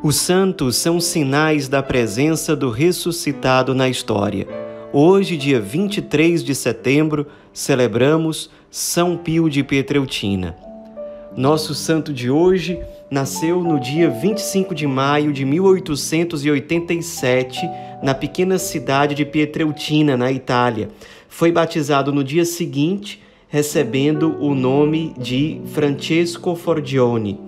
Os santos são sinais da presença do ressuscitado na história. Hoje, dia 23 de setembro, celebramos São Pio de Pietrelcina. Nosso santo de hoje nasceu no dia 25 de maio de 1887, na pequena cidade de Pietrelcina, na Itália. Foi batizado no dia seguinte, recebendo o nome de Francesco Forgione.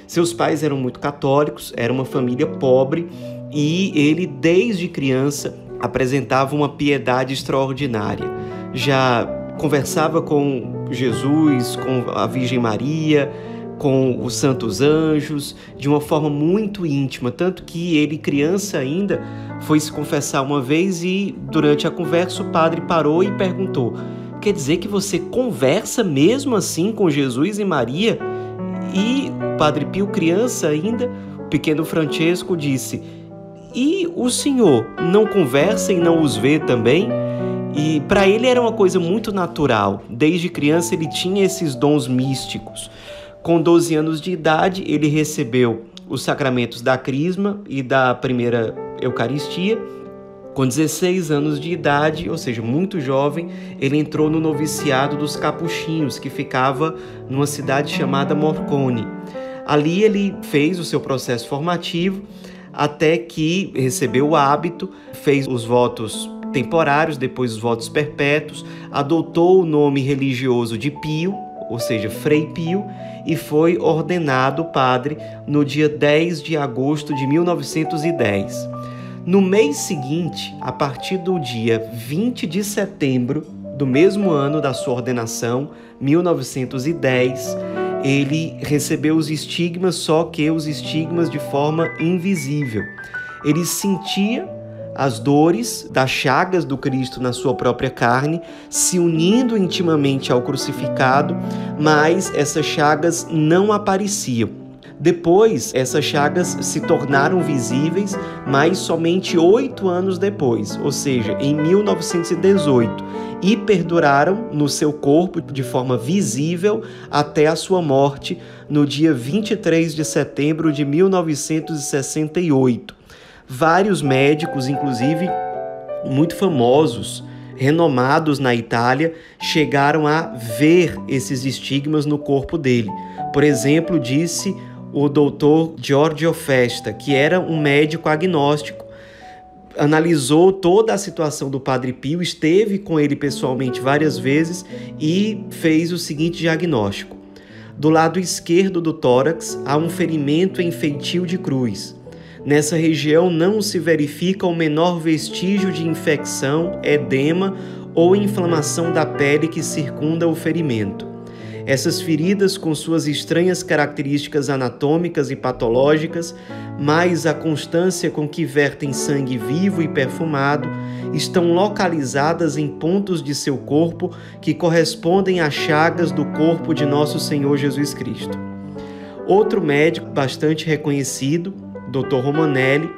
Seus pais eram muito católicos, era uma família pobre e ele, desde criança, apresentava uma piedade extraordinária. Já conversava com Jesus, com a Virgem Maria, com os santos anjos, de uma forma muito íntima, tanto que ele, criança ainda, foi se confessar uma vez e, durante a conversa, o padre parou e perguntou: quer dizer que você conversa mesmo assim com Jesus e Maria? E o Padre Pio, criança ainda, o pequeno Francesco, disse: e o senhor não conversa e não os vê também? E para ele era uma coisa muito natural. Desde criança ele tinha esses dons místicos. Com 12 anos de idade, ele recebeu os sacramentos da Crisma e da primeira Eucaristia. Com 16 anos de idade, ou seja, muito jovem, ele entrou no noviciado dos Capuchinhos, que ficava numa cidade chamada Morcone. Ali ele fez o seu processo formativo, até que recebeu o hábito, fez os votos temporários, depois os votos perpétuos, adotou o nome religioso de Pio, ou seja, Frei Pio, e foi ordenado padre no dia 10 de agosto de 1910. No mês seguinte, a partir do dia 20 de setembro do mesmo ano da sua ordenação, 1910, ele recebeu os estigmas, só que os estigmas de forma invisível. Ele sentia as dores das chagas do Cristo na sua própria carne, se unindo intimamente ao crucificado, mas essas chagas não apareciam. Depois, essas chagas se tornaram visíveis, mas somente 8 anos depois, ou seja, em 1918, e perduraram no seu corpo de forma visível até a sua morte no dia 23 de setembro de 1968. Vários médicos, inclusive muito famosos, renomados na Itália, chegaram a ver esses estigmas no corpo dele. Por exemplo, disse o doutor Giorgio Festa, que era um médico agnóstico, analisou toda a situação do Padre Pio, esteve com ele pessoalmente várias vezes e fez o seguinte diagnóstico: do lado esquerdo do tórax há um ferimento em feitio de cruz. Nessa região não se verifica o menor vestígio de infecção, edema ou inflamação da pele que circunda o ferimento. Essas feridas, com suas estranhas características anatômicas e patológicas, mais a constância com que vertem sangue vivo e perfumado, estão localizadas em pontos de seu corpo que correspondem às chagas do corpo de nosso Senhor Jesus Cristo. Outro médico bastante reconhecido, Dr. Romanelli,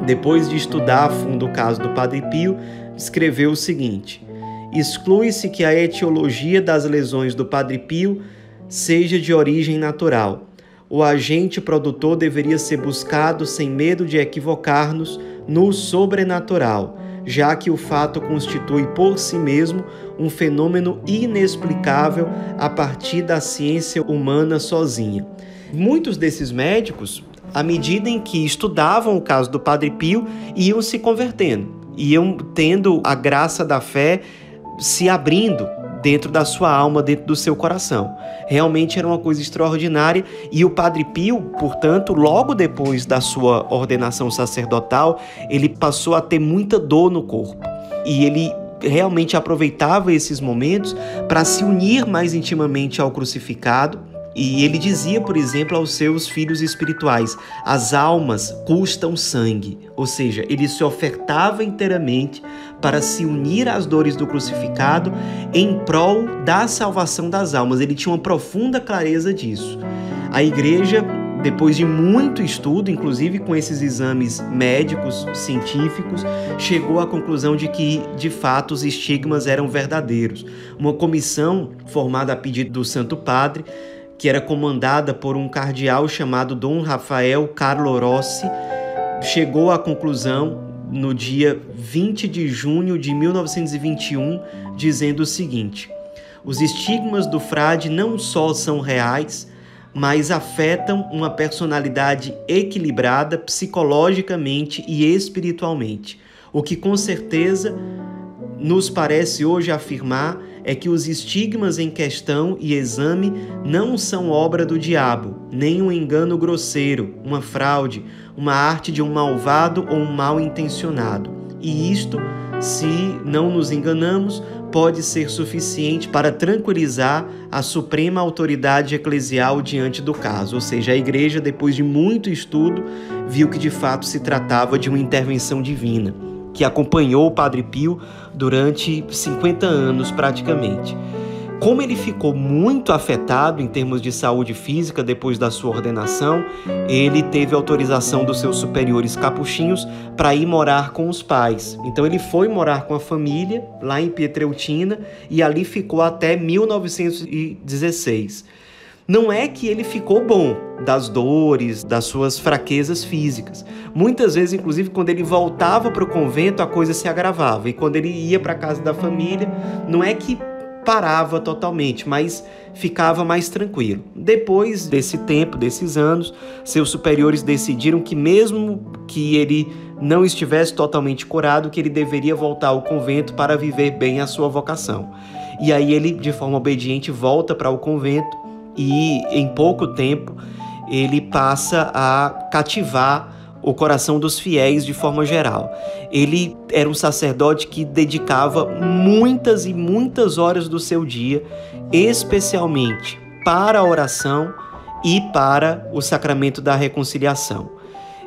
depois de estudar a fundo o caso do Padre Pio, escreveu o seguinte: exclui-se que a etiologia das lesões do Padre Pio seja de origem natural. O agente produtor deveria ser buscado sem medo de equivocar-nos no sobrenatural, já que o fato constitui por si mesmo um fenômeno inexplicável a partir da ciência humana sozinha. Muitos desses médicos, à medida em que estudavam o caso do Padre Pio, iam se convertendo, iam tendo a graça da fé se abrindo dentro da sua alma, dentro do seu coração. Realmente era uma coisa extraordinária e o Padre Pio, portanto, logo depois da sua ordenação sacerdotal, ele passou a ter muita dor no corpo e ele realmente aproveitava esses momentos para se unir mais intimamente ao crucificado. E ele dizia, por exemplo, aos seus filhos espirituais: as almas custam sangue, ou seja, ele se ofertava inteiramente para se unir às dores do crucificado em prol da salvação das almas. Ele tinha uma profunda clareza disso. A igreja, depois de muito estudo, inclusive com esses exames médicos, científicos, chegou à conclusão de que, de fato, os estigmas eram verdadeiros. Uma comissão formada a pedido do Santo Padre, que era comandada por um cardeal chamado Dom Rafael Carlo Rossi, chegou à conclusão no dia 20 de junho de 1921, dizendo o seguinte: os estigmas do frade não só são reais, mas afetam uma personalidade equilibrada psicologicamente e espiritualmente. O que com certeza nos parece hoje afirmar é que os estigmas em questão e exame não são obra do diabo, nem um engano grosseiro, uma fraude, uma arte de um malvado ou um mal intencionado. E isto, se não nos enganamos, pode ser suficiente para tranquilizar a suprema autoridade eclesial diante do caso. Ou seja, a igreja, depois de muito estudo, viu que de fato se tratava de uma intervenção divina, que acompanhou o Padre Pio durante 50 anos praticamente. Como ele ficou muito afetado em termos de saúde física depois da sua ordenação, ele teve autorização dos seus superiores capuchinhos para ir morar com os pais. Então ele foi morar com a família lá em Pietreutina e ali ficou até 1916. Não é que ele ficou bom das dores, das suas fraquezas físicas. Muitas vezes, inclusive, quando ele voltava para o convento, a coisa se agravava. E quando ele ia para a casa da família, não é que parava totalmente, mas ficava mais tranquilo. Depois desse tempo, desses anos, seus superiores decidiram que mesmo que ele não estivesse totalmente curado, que ele deveria voltar ao convento para viver bem a sua vocação. E aí ele, de forma obediente, volta para o convento e em pouco tempo ele passa a cativar o coração dos fiéis de forma geral. Ele era um sacerdote que dedicava muitas e muitas horas do seu dia, especialmente para a oração e para o sacramento da reconciliação.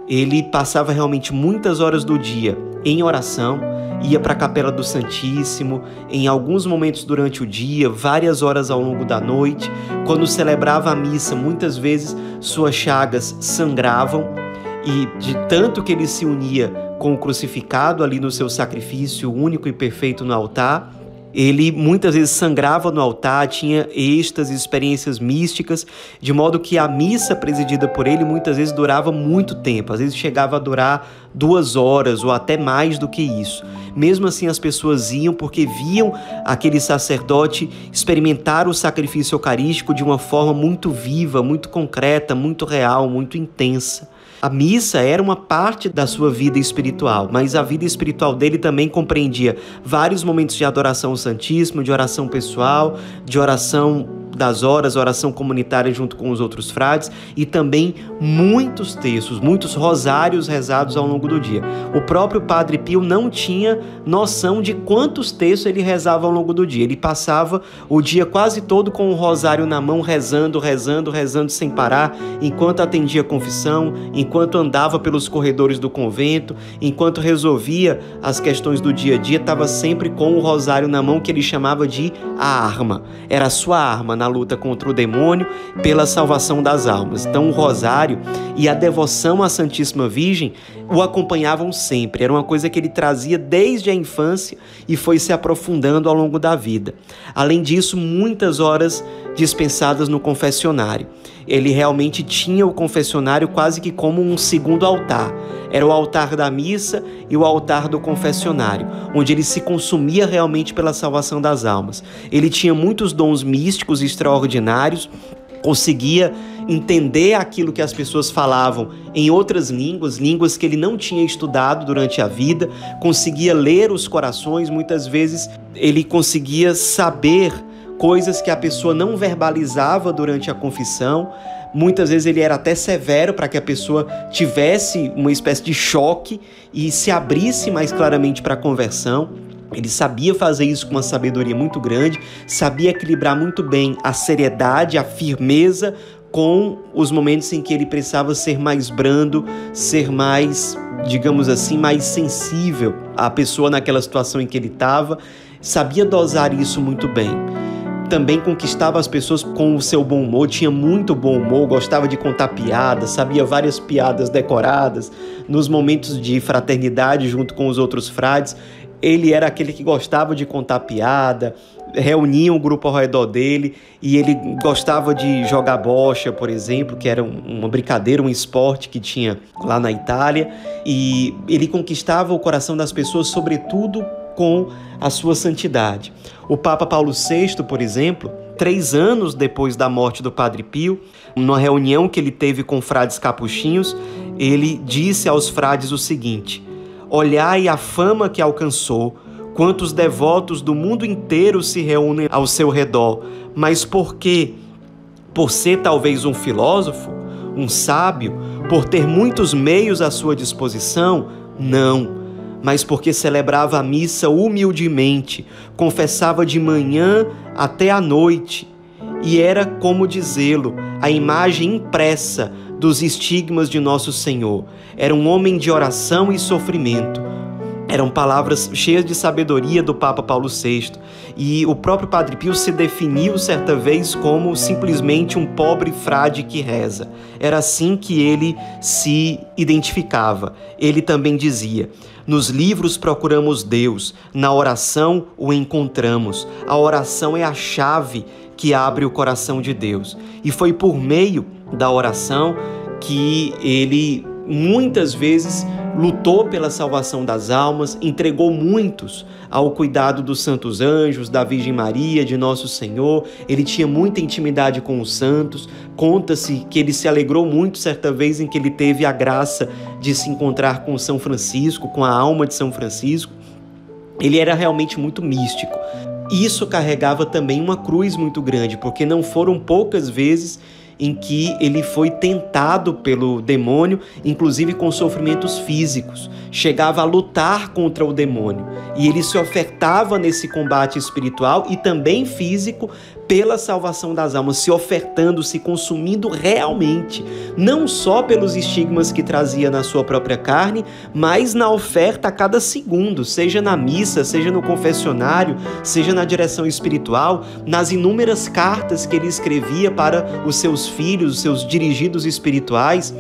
Ele passava realmente muitas horas do dia em oração, ia para a Capela do Santíssimo, em alguns momentos durante o dia, várias horas ao longo da noite. Quando celebrava a missa, muitas vezes suas chagas sangravam, e de tanto que ele se unia com o crucificado ali no seu sacrifício único e perfeito no altar, ele muitas vezes sangrava no altar, tinha êxtases, experiências místicas, de modo que a missa presidida por ele muitas vezes durava muito tempo, às vezes chegava a durar 2 horas ou até mais do que isso. Mesmo assim as pessoas iam porque viam aquele sacerdote experimentar o sacrifício eucarístico de uma forma muito viva, muito concreta, muito real, muito intensa. A missa era uma parte da sua vida espiritual, mas a vida espiritual dele também compreendia vários momentos de adoração ao Santíssimo, de oração pessoal, de oração das horas, oração comunitária junto com os outros frades e também muitos textos, muitos rosários rezados ao longo do dia. O próprio Padre Pio não tinha noção de quantos textos ele rezava ao longo do dia. Ele passava o dia quase todo com o rosário na mão, rezando sem parar, enquanto atendia a confissão, enquanto andava pelos corredores do convento, enquanto resolvia as questões do dia a dia, estava sempre com o rosário na mão, que ele chamava de a arma. Era a sua arma na luta contra o demônio pela salvação das almas. Então o rosário e a devoção à Santíssima Virgem o acompanhavam sempre. Era uma coisa que ele trazia desde a infância e foi se aprofundando ao longo da vida. Além disso, muitas horas dispensadas no confessionário. Ele realmente tinha o confessionário quase que como um segundo altar. Era o altar da missa e o altar do confessionário, onde ele se consumia realmente pela salvação das almas. Ele tinha muitos dons místicos extraordinários, conseguia entender aquilo que as pessoas falavam em outras línguas que ele não tinha estudado durante a vida, conseguia ler os corações, muitas vezes ele conseguia saber coisas que a pessoa não verbalizava durante a confissão. Muitas vezes ele era até severo para que a pessoa tivesse uma espécie de choque e se abrisse mais claramente para a conversão. Ele sabia fazer isso com uma sabedoria muito grande, sabia equilibrar muito bem a seriedade, a firmeza com os momentos em que ele precisava ser mais brando, ser mais, digamos assim, mais sensível à pessoa naquela situação em que ele estava. Sabia dosar isso muito bem. Também conquistava as pessoas com o seu bom humor, tinha muito bom humor, gostava de contar piadas, sabia várias piadas decoradas. Nos momentos de fraternidade junto com os outros frades, ele era aquele que gostava de contar piada, reunia um grupo ao redor dele e ele gostava de jogar bocha, por exemplo, que era uma brincadeira, um esporte que tinha lá na Itália, e ele conquistava o coração das pessoas, sobretudo com a sua santidade. O Papa Paulo VI, por exemplo, 3 anos depois da morte do Padre Pio, numa reunião que ele teve com frades capuchinhos, ele disse aos frades o seguinte: olhai a fama que alcançou, quantos devotos do mundo inteiro se reúnem ao seu redor, mas por quê? Por ser talvez um filósofo, um sábio, por ter muitos meios à sua disposição? Não, mas porque celebrava a missa humildemente, confessava de manhã até à noite, e era, como dizê-lo, a imagem impressa dos estigmas de Nosso Senhor. Era um homem de oração e sofrimento. Eram palavras cheias de sabedoria do Papa Paulo VI. E o próprio Padre Pio se definiu certa vez como simplesmente um pobre frade que reza. Era assim que ele se identificava. Ele também dizia: nos livros procuramos Deus, na oração o encontramos. A oração é a chave que abre o coração de Deus. E foi por meio da oração que ele muitas vezes lutou pela salvação das almas, entregou muitos ao cuidado dos santos anjos, da Virgem Maria, de Nosso Senhor. Ele tinha muita intimidade com os santos. Conta-se que ele se alegrou muito certa vez em que ele teve a graça de se encontrar com São Francisco, com a alma de São Francisco. Ele era realmente muito místico. Isso carregava também uma cruz muito grande, porque não foram poucas vezes em que ele foi tentado pelo demônio, inclusive com sofrimentos físicos. Chegava a lutar contra o demônio. E ele se ofertava nesse combate espiritual e também físico pela salvação das almas, se ofertando, se consumindo realmente, não só pelos estigmas que trazia na sua própria carne, mas na oferta a cada segundo, seja na missa, seja no confessionário, seja na direção espiritual, nas inúmeras cartas que ele escrevia para os seus filhos, os seus dirigidos espirituais.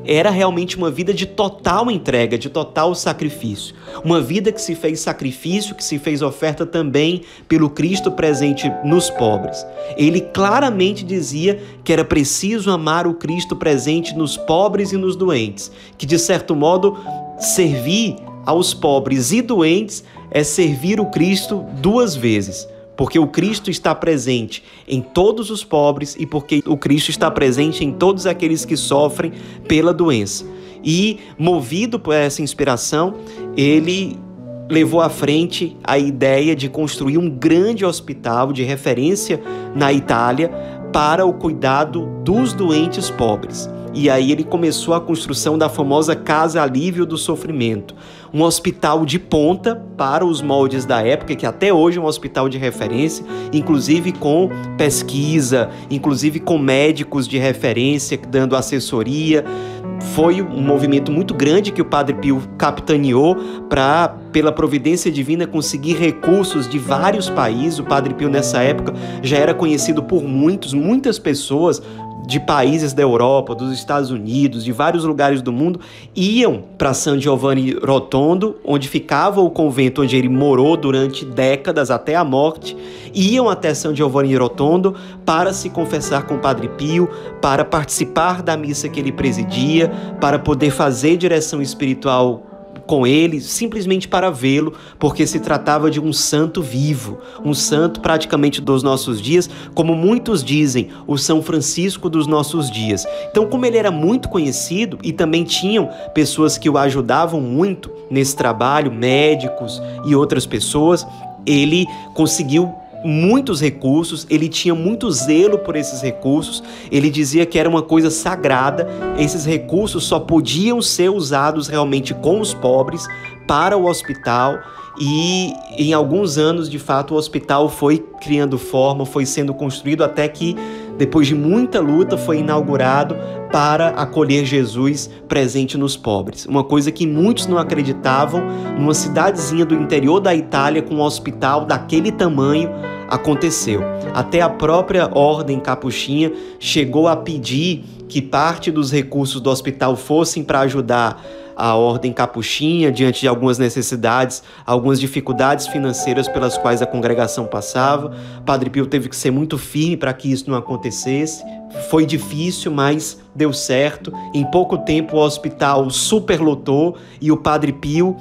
Era realmente uma vida de total entrega, de total sacrifício. Uma vida que se fez sacrifício, que se fez oferta também pelo Cristo presente nos pobres. Ele claramente dizia que era preciso amar o Cristo presente nos pobres e nos doentes, que de certo modo servir aos pobres e doentes é servir o Cristo 2 vezes. Porque o Cristo está presente em todos os pobres e porque o Cristo está presente em todos aqueles que sofrem pela doença. E, movido por essa inspiração, ele levou à frente a ideia de construir um grande hospital de referência na Itália para o cuidado dos doentes pobres. E aí ele começou a construção da famosa Casa Alívio do Sofrimento, um hospital de ponta para os moldes da época, que até hoje é um hospital de referência, inclusive com pesquisa, inclusive com médicos de referência dando assessoria. Foi um movimento muito grande que o Padre Pio capitaneou para, pela providência divina, conseguir recursos de vários países. O Padre Pio nessa época já era conhecido por muitas pessoas de países da Europa, dos Estados Unidos, de vários lugares do mundo, iam para San Giovanni Rotondo, onde ficava o convento onde ele morou durante décadas até a morte, iam até San Giovanni Rotondo para se confessar com o Padre Pio, para participar da missa que ele presidia, para poder fazer direção espiritual com ele, simplesmente para vê-lo, porque se tratava de um santo vivo, um santo praticamente dos nossos dias, como muitos dizem, o São Francisco dos nossos dias. Então, como ele era muito conhecido e também tinham pessoas que o ajudavam muito nesse trabalho, médicos e outras pessoas, ele conseguiu muitos recursos, ele tinha muito zelo por esses recursos, ele dizia que era uma coisa sagrada, esses recursos só podiam ser usados realmente com os pobres, para o hospital, e em alguns anos, de fato, o hospital foi criando forma, foi sendo construído até que, depois de muita luta, foi inaugurado para acolher Jesus presente nos pobres. Uma coisa que muitos não acreditavam, numa cidadezinha do interior da Itália, com um hospital daquele tamanho, aconteceu. Até a própria ordem capuchinha chegou a pedir que parte dos recursos do hospital fossem para ajudar a ordem capuchinha diante de algumas necessidades, algumas dificuldades financeiras pelas quais a congregação passava. Padre Pio teve que ser muito firme para que isso não acontecesse. Foi difícil, mas deu certo. Em pouco tempo o hospital superlotou e o Padre Pio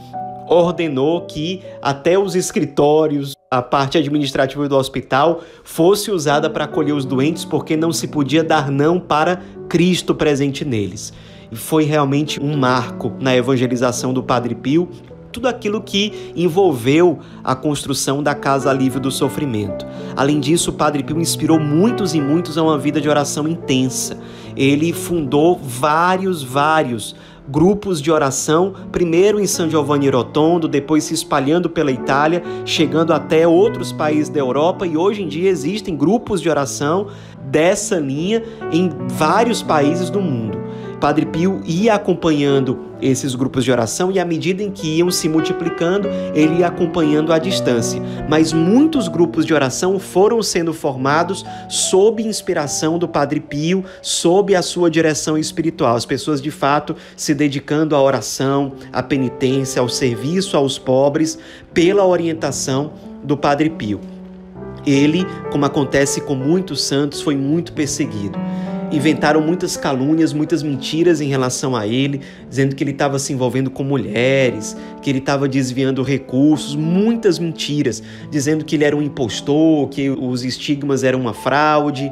ordenou que até os escritórios, a parte administrativa do hospital, fosse usada para acolher os doentes, porque não se podia dar não para Cristo presente neles. E foi realmente um marco na evangelização do Padre Pio, tudo aquilo que envolveu a construção da Casa Alívio do Sofrimento. Além disso, o Padre Pio inspirou muitos e muitos a uma vida de oração intensa. Ele fundou vários grupos de oração, primeiro em San Giovanni Rotondo, depois se espalhando pela Itália, chegando até outros países da Europa, e hoje em dia existem grupos de oração dessa linha em vários países do mundo. Padre Pio ia acompanhando esses grupos de oração e à medida em que iam se multiplicando, ele ia acompanhando à distância. Mas muitos grupos de oração foram sendo formados sob inspiração do Padre Pio, sob a sua direção espiritual. As pessoas de fato se dedicando à oração, à penitência, ao serviço aos pobres, pela orientação do Padre Pio. Ele, como acontece com muitos santos, foi muito perseguido. Inventaram muitas calúnias, muitas mentiras em relação a ele, dizendo que ele estava se envolvendo com mulheres, que ele estava desviando recursos, muitas mentiras, dizendo que ele era um impostor, que os estigmas eram uma fraude.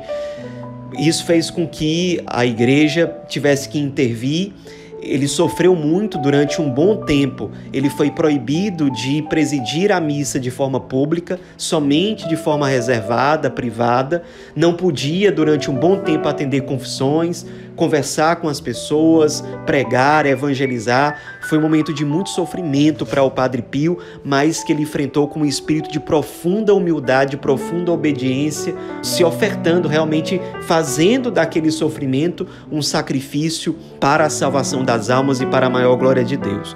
Isso fez com que a igreja tivesse que intervir. Ele sofreu muito durante um bom tempo. Ele foi proibido de presidir a missa de forma pública, somente de forma reservada, privada. Não podia, durante um bom tempo, atender confissões, conversar com as pessoas, pregar, evangelizar. Foi um momento de muito sofrimento para o Padre Pio, mas que ele enfrentou com um espírito de profunda humildade, profunda obediência, se ofertando, realmente fazendo daquele sofrimento um sacrifício para a salvação das almas e para a maior glória de Deus.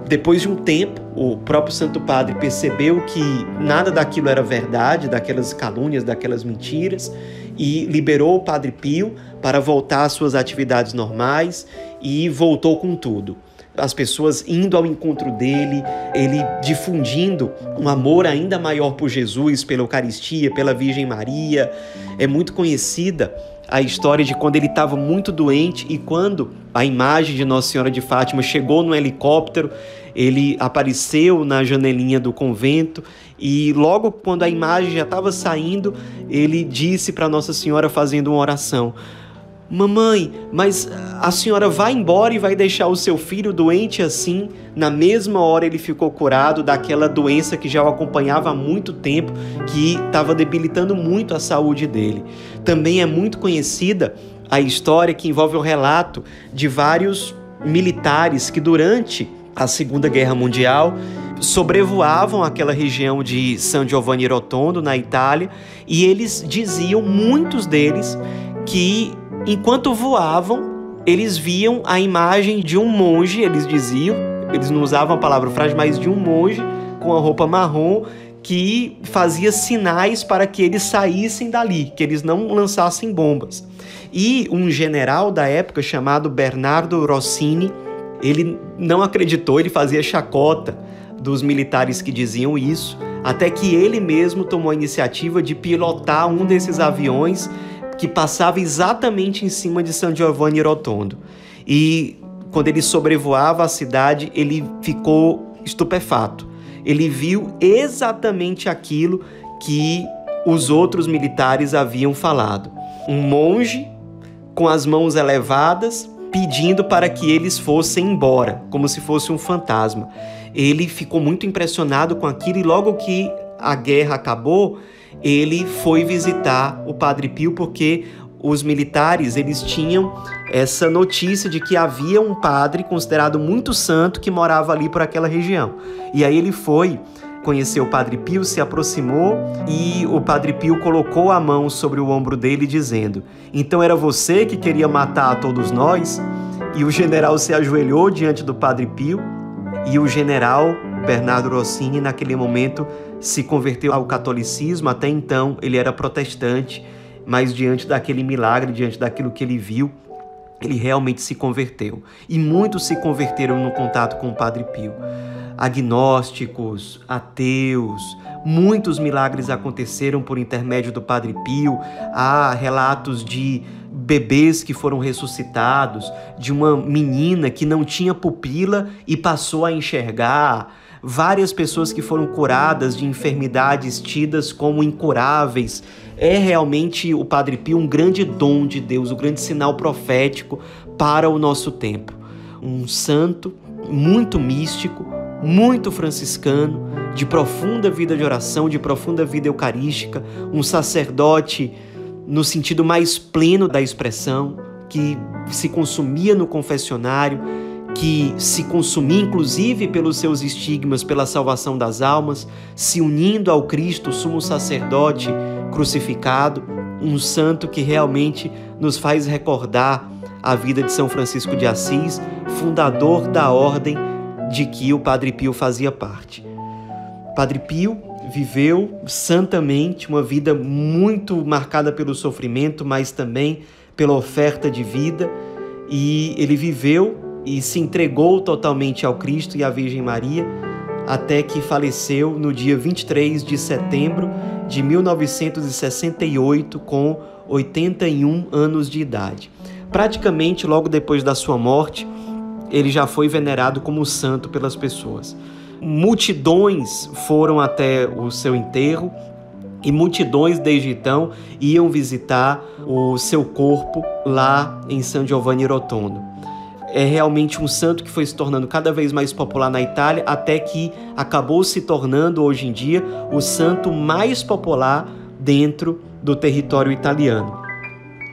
Depois de um tempo, o próprio Santo Padre percebeu que nada daquilo era verdade, daquelas calúnias, daquelas mentiras, e liberou o Padre Pio para voltar às suas atividades normais e voltou com tudo. As pessoas indo ao encontro dele, ele difundindo um amor ainda maior por Jesus, pela Eucaristia, pela Virgem Maria. É muito conhecida a história de quando ele estava muito doente e quando a imagem de Nossa Senhora de Fátima chegou no helicóptero, ele apareceu na janelinha do convento e logo quando a imagem já estava saindo, ele disse para Nossa Senhora fazendo uma oração: "Mamãe, mas a senhora vai embora e vai deixar o seu filho doente assim?" Na mesma hora ele ficou curado daquela doença que já o acompanhava há muito tempo, que estava debilitando muito a saúde dele. Também é muito conhecida a história que envolve o relato de vários militares que durante a Segunda Guerra Mundial sobrevoavam aquela região de San Giovanni Rotondo, na Itália, e eles diziam, muitos deles, que enquanto voavam, eles viam a imagem de um monge, eles diziam, eles não usavam a palavra frágil, mas de um monge com a roupa marrom que fazia sinais para que eles saíssem dali, que eles não lançassem bombas. E um general da época chamado Bernardo Rossini, ele não acreditou, ele fazia chacota dos militares que diziam isso, até que ele mesmo tomou a iniciativa de pilotar um desses aviões que passava exatamente em cima de San Giovanni Rotondo. E quando ele sobrevoava a cidade, ele ficou estupefato. Ele viu exatamente aquilo que os outros militares haviam falado. Um monge com as mãos elevadas, pedindo para que eles fossem embora, como se fosse um fantasma. Ele ficou muito impressionado com aquilo e logo que a guerra acabou, ele foi visitar o Padre Pio porque os militares, eles tinham essa notícia de que havia um padre considerado muito santo que morava ali por aquela região. E aí ele foi conhecer o Padre Pio, se aproximou e o Padre Pio colocou a mão sobre o ombro dele dizendo: "Então era você que queria matar a todos nós?" E o general se ajoelhou diante do Padre Pio e o general Bernardo Rossini naquele momento se converteu ao catolicismo. Até então ele era protestante, mas diante daquele milagre, diante daquilo que ele viu, ele realmente se converteu. E muitos se converteram no contato com o Padre Pio. Agnósticos, ateus, muitos milagres aconteceram por intermédio do Padre Pio. Há relatos de bebês que foram ressuscitados, de uma menina que não tinha pupila e passou a enxergar, várias pessoas que foram curadas de enfermidades tidas como incuráveis. É realmente o Padre Pio um grande dom de Deus, um grande sinal profético para o nosso tempo. Um santo muito místico, muito franciscano, de profunda vida de oração, de profunda vida eucarística, um sacerdote no sentido mais pleno da expressão, que se consumia no confessionário, que se consumia inclusive pelos seus estigmas, pela salvação das almas, se unindo ao Cristo, sumo sacerdote crucificado, um santo que realmente nos faz recordar a vida de São Francisco de Assis, fundador da ordem de que o Padre Pio fazia parte. Padre Pio viveu santamente uma vida muito marcada pelo sofrimento, mas também pela oferta de vida, e ele viveu e se entregou totalmente ao Cristo e à Virgem Maria, até que faleceu no dia 23 de setembro de 1968, com 81 anos de idade. Praticamente logo depois da sua morte, ele já foi venerado como santo pelas pessoas. Multidões foram até o seu enterro e multidões desde então iam visitar o seu corpo lá em San Giovanni Rotondo. É realmente um santo que foi se tornando cada vez mais popular na Itália, até que acabou se tornando hoje em dia o santo mais popular dentro do território italiano.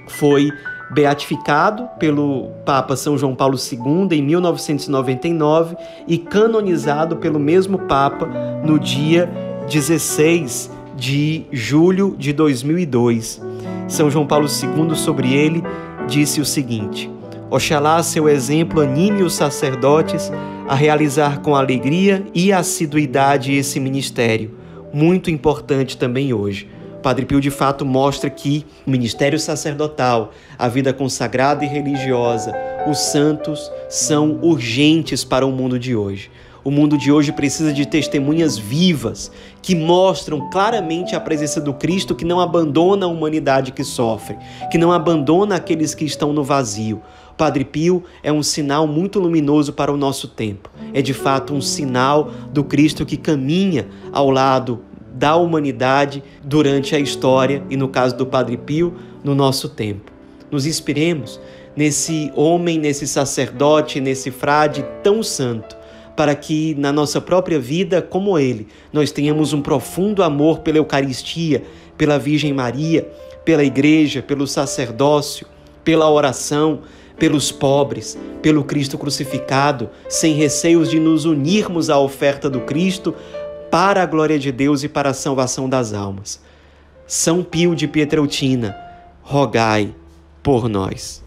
Foi beatificado pelo Papa São João Paulo II em 1999 e canonizado pelo mesmo Papa no dia 16 de julho de 2002. São João Paulo II, sobre ele, disse o seguinte: oxalá seu exemplo anime os sacerdotes a realizar com alegria e assiduidade esse ministério, muito importante também hoje. Padre Pio, de fato, mostra que o ministério sacerdotal, a vida consagrada e religiosa, os santos são urgentes para o mundo de hoje. O mundo de hoje precisa de testemunhas vivas que mostram claramente a presença do Cristo, que não abandona a humanidade que sofre, que não abandona aqueles que estão no vazio. Padre Pio é um sinal muito luminoso para o nosso tempo. É de fato um sinal do Cristo que caminha ao lado da humanidade durante a história e, no caso do Padre Pio, no nosso tempo. Nos inspiremos nesse homem, nesse sacerdote, nesse frade tão santo, para que na nossa própria vida, como ele, nós tenhamos um profundo amor pela Eucaristia, pela Virgem Maria, pela Igreja, pelo sacerdócio, pela oração, pelos pobres, pelo Cristo crucificado, sem receios de nos unirmos à oferta do Cristo para a glória de Deus e para a salvação das almas. São Pio de Pietrelcina, rogai por nós.